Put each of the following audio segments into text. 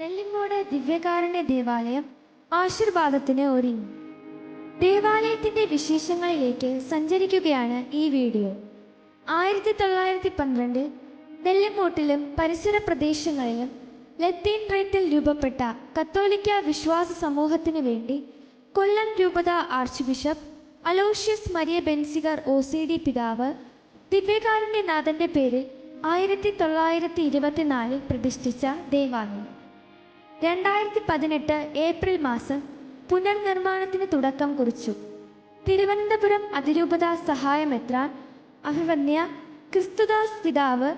നെല്ലിങ്ങോട് ദിവ്യകാരുണ്യ ദേവാലയം ആശീർവാദത്തിന് ഒരുങ്ങി. ദേവാലയത്തിന്റെ വിശേഷങ്ങളിലേക്ക് സഞ്ചരിക്കുകയാണ് ഈ വീഡിയോ. 1912 നെല്ലിങ്ങോട്ടിലും പരിസര പ്രദേശങ്ങളിലും ലത്തീൻ റൈറ്റിൽ രൂപപ്പെട്ട കത്തോലിക്ക വിശ്വാസ സമൂഹത്തിനു വേണ്ടി കൊല്ലം രൂപത arch bishop Aloysius Maria Benziger OCD പിതാവ് ദിവ്യകാരുണ്യനാഥന്റെ പേരിൽ 1924 പ്രതിഷ്ഠിച്ച ദേവാലയം 2018 ഏപ്രിൽ മാസം പുനർനിർമ്മാണത്തിന് തുടക്കം കുറിച്ചു. തിരുവനന്തപുരം അതിരൂപത സഹായമെത്രാൻ അഭിവന്യ ക്രിസ്തുദാസ് പിതാവ്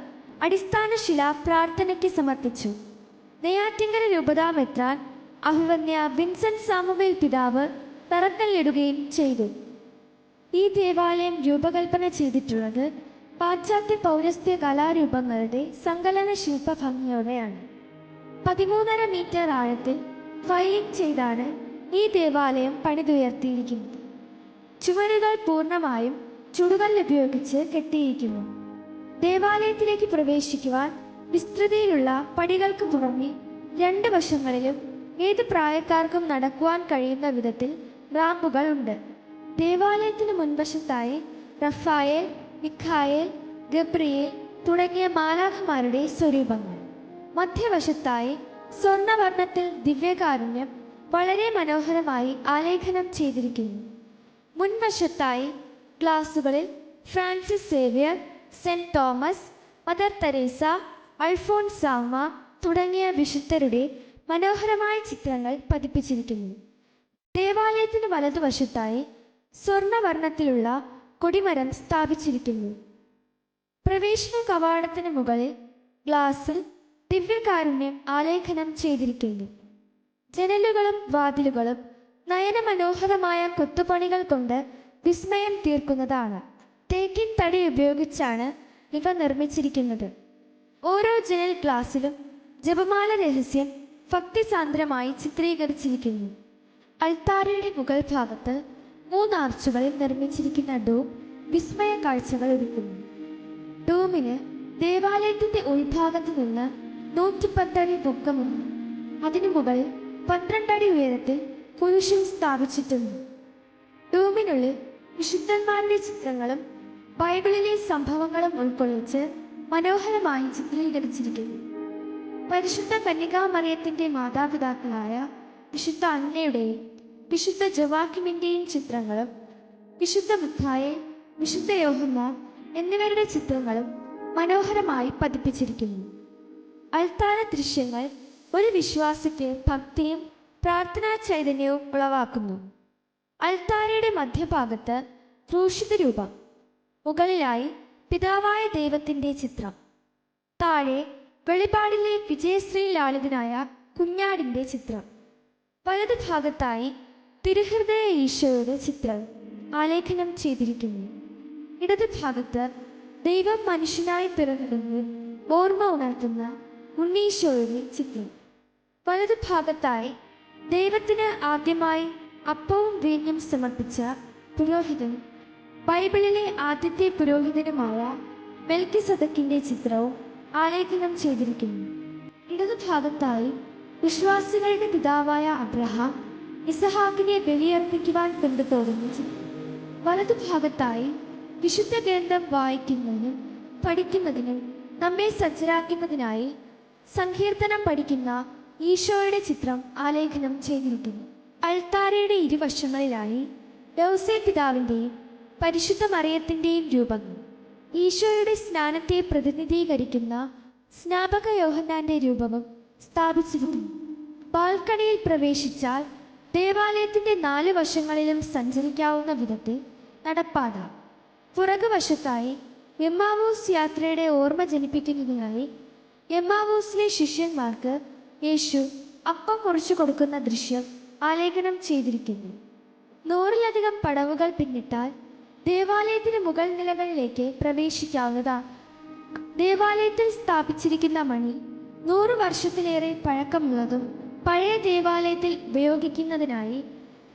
അടിസ്ഥാനശില പ്രാർത്ഥനയ്ക്ക് സമർപ്പിച്ചു. നെയ്യാറ്റിൻകര രൂപതാ മെത്രാൻ അഭിവന്യ വിൻസെന്റ് സാമുവേൽ പിതാവ് തറക്കല്ലിടുകയും ചെയ്തു. ഈ ദേവാലയം രൂപകൽപ്പന ചെയ്തിട്ടുള്ളത് പാശ്ചാത്യ പൗരസ്ത്യ കലാരൂപങ്ങളുടെ സങ്കലന ശില്പഭംഗിയോടെയാണ്. 13.5 മീറ്റർ ആഴത്തിൽ ഫൈലിംഗ് ചെയ്താണ് ഈ ദേവാലയം പണിതുയർത്തിയിരിക്കുന്നത്. ചുവരുകൾ പൂർണ്ണമായും ചുടുകല്ല് ഉപയോഗിച്ച് കെട്ടിയിരിക്കുന്നു. ദേവാലയത്തിലേക്ക് പ്രവേശിക്കുവാൻ വിസ്തൃതിയിലുള്ള പടികൾക്ക് പുറമെ 2 വശങ്ങളിലും ഏത് പ്രായക്കാർക്കും നടക്കുവാൻ കഴിയുന്ന വിധത്തിൽ റാമ്പുകൾ ഉണ്ട്. ദേവാലയത്തിന് മുൻവശത്തായി റഫായേൽ, മിഖായേൽ, ഗബ്രിയേൽ തുടങ്ങിയ മാലാഖമാരുടെ സ്വരൂപങ്ങൾ. മധ്യവശത്തായി സ്വർണ്ണവർണ്ണത്തിൽ ദിവ്യകാരുണ്യം വളരെ മനോഹരമായി ആലേഖനം ചെയ്തിരിക്കുന്നു. മുൻവശത്തായി ഗ്ലാസുകളിൽ Francis Xavier, saint Thomas, Mother Teresa, Alphonsamma തുടങ്ങിയ വിശുദ്ധരുടെ മനോഹരമായ ചിത്രങ്ങൾ പതിപ്പിച്ചിരിക്കുന്നു. ദേവാലയത്തിന് വലതുവശത്തായി സ്വർണ്ണവർണ്ണത്തിലുള്ള കൊടിമരം സ്ഥാപിച്ചിരിക്കുന്നു. പ്രവേശന കവാടത്തിന് മുകളിൽ ഗ്ലാസിൽ ദിവ്യകാരുണ്യം ആലേഖനം ചെയ്തിരിക്കുന്നു. ജനലുകളും വാതിലുകളും നയനമനോഹരമായ കൊത്തുപണികൾ കൊണ്ട് വിസ്മയം തീർക്കുന്നതാണ്. തേക്കിൻ തടി ഉപയോഗിച്ചാണ് ഇവ നിർമ്മിച്ചിരിക്കുന്നത്. ഓരോ ജനൽ ഗ്ലാസിലും ജപമാല രഹസ്യം ഭക്തിസാന്ദ്രമായി ചിത്രീകരിച്ചിരിക്കുന്നു. അൾത്താരയുടെ മുകൾ ഭാഗത്ത് 3 ആർച്ചുകളിൽ നിർമ്മിച്ചിരിക്കുന്ന ഡോം വിസ്മയ കാഴ്ചകൾ ഒരുക്കുന്നു. ഡോമിന് ദേവാലയത്തിന്റെ ഉൾഭാഗത്ത് നിന്ന് 110 അടി പൊക്കമുണ്ട്. അതിനു മുകളിൽ 12 അടി ഉയരത്തിൽ കുരിശും സ്ഥാപിച്ചിട്ടുണ്ട്. ഡോമിനുള്ളിൽ വിശുദ്ധന്മാരുടെ ചിത്രങ്ങളും ബൈബിളിലെ സംഭവങ്ങളും ഉൾക്കൊള്ളിച്ച് മനോഹരമായി ചിത്രീകരിച്ചിരിക്കുന്നു. പരിശുദ്ധ കന്യകാമറിയത്തിന്റെ മാതാപിതാക്കളായ വിശുദ്ധ അന്നയുടെയും വിശുദ്ധ ജോവാക്കിമിന്റെയും ചിത്രങ്ങളും വിശുദ്ധ മിഖായേൽ, വിശുദ്ധ യോഹന്നാൻ എന്നിവരുടെ ചിത്രങ്ങളും മനോഹരമായി പതിപ്പിച്ചിരിക്കുന്നു. അൾത്താര ദൃശ്യങ്ങൾ ഒരു വിശ്വാസിക്ക് ഭക്തിയും പ്രാർത്ഥനാ ചൈതന്യവും ഉളവാക്കുന്നു. അൾത്താരയുടെ മധ്യഭാഗത്ത് ക്രൂശിത രൂപം, മുകളിലായി പിതാവായ ദൈവത്തിന്റെ ചിത്രം, താഴെ വെളിപാടിലെ വിജയശ്രീ ലാളിതനായ കുഞ്ഞാടിന്റെ ചിത്രം. വലതു ഭാഗത്തായി തിരുഹൃദയ ഈശോയുടെ ചിത്രം ആലേഖനം ചെയ്തിരിക്കുന്നു. ഇടതു ഭാഗത്ത് ദൈവം മനുഷ്യനായി പിറന്നത് ഓർമ്മ ഉണർത്തുന്ന ഉണ്ണീശോയുടെ ചിത്രം. വലതു ഭാഗത്തായി ദൈവത്തിന് ആദ്യമായി അപ്പവും വീഞ്ഞും സമർപ്പിച്ച പുരോഹിതൻ, ബൈബിളിലെ ആദ്യത്തെ പുരോഹിതനുമായ മെൽക്കിസദക്കിന്റെ ചിത്രവും ആലേഖനം ചെയ്തിരിക്കുന്നു. ഇടതു ഭാഗത്തായി വിശ്വാസികളുടെ പിതാവായ അബ്രഹാം ഇസഹാക്കിനെ ബലിയർപ്പിക്കുവാൻ കൊണ്ടുപോകുന്ന ചിത്രം. വലതു ഭാഗത്തായി വിശുദ്ധ ഗ്രന്ഥം വായിക്കുന്നതിനും പഠിക്കുന്നതിനും നമ്മെ സജ്ജരാക്കുന്നതിനായി സങ്കീർത്തനം പഠിക്കുന്ന ഈശോയുടെ ചിത്രം ആലേഖനം ചെയ്തിരിക്കുന്നു. അൾത്താരയുടെ ഇരുവശങ്ങളിലായി യൗസേ പിതാവിൻ്റെയും പരിശുദ്ധ മറിയത്തിൻ്റെയും രൂപങ്ങൾ, ഈശോയുടെ സ്നാനത്തെ പ്രതിനിധീകരിക്കുന്ന സ്നാപക യോഹന്നാന്റെ രൂപവും സ്ഥാപിച്ചിരിക്കുന്നു. ബാൽക്കണിയിൽ പ്രവേശിച്ചാൽ ദേവാലയത്തിന്റെ 4 വശങ്ങളിലും സഞ്ചരിക്കാവുന്ന വിധത്തിൽ നടപ്പാത. പുറകുവശത്തായി എമ്മാവൂസ് യാത്രയുടെ ഓർമ്മ ജനിപ്പിക്കുന്നതിനായി എമ്മാവൂസിലെ ശിഷ്യന്മാർക്ക് യേശു അപ്പം മുറിച്ചു കൊടുക്കുന്ന ദൃശ്യം ആലേഖനം ചെയ്തിരിക്കുന്നു. 100-ലധികം പടവുകൾ പിന്നിട്ടാൽ ദേവാലയത്തിന് മുകൾ നിലകളിലേക്ക് പ്രവേശിക്കാവുന്നതാണ്. ദേവാലയത്തിൽ സ്ഥാപിച്ചിരിക്കുന്ന മണി 100 വർഷത്തിലേറെ പഴക്കമുള്ളതും പഴയ ദേവാലയത്തിൽ ഉപയോഗിക്കുന്നതിനായി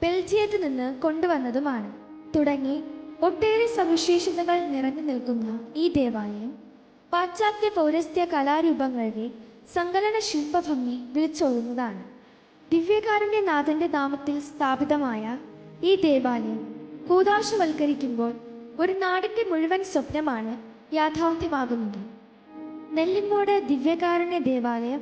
ബെൽജിയത്തിൽ നിന്ന് കൊണ്ടുവന്നതുമാണ്. തുടങ്ങി ഒട്ടേറെ സവിശേഷതകൾ നിറഞ്ഞു നിൽക്കുന്ന ഈ ദേവാലയം പാശ്ചാത്യ പൗരസ്ത്യ കലാരൂപങ്ങളുടെ സങ്കലന ശില്പഭംഗി വിളിച്ചോതുന്നതാണ്. ദിവ്യകാരുണ്യനാഥന്റെ നാമത്തിൽ സ്ഥാപിതമായ ഈ ദേവാലയം കൂദാശവൽക്കരിക്കുമ്പോൾ ഒരു നാടിൻ്റെ മുഴുവൻ സ്വപ്നമാണ് യാഥാർത്ഥ്യമാകുന്നത്. നെല്ലിമൂട് ദിവ്യകാരുണ്യ ദേവാലയം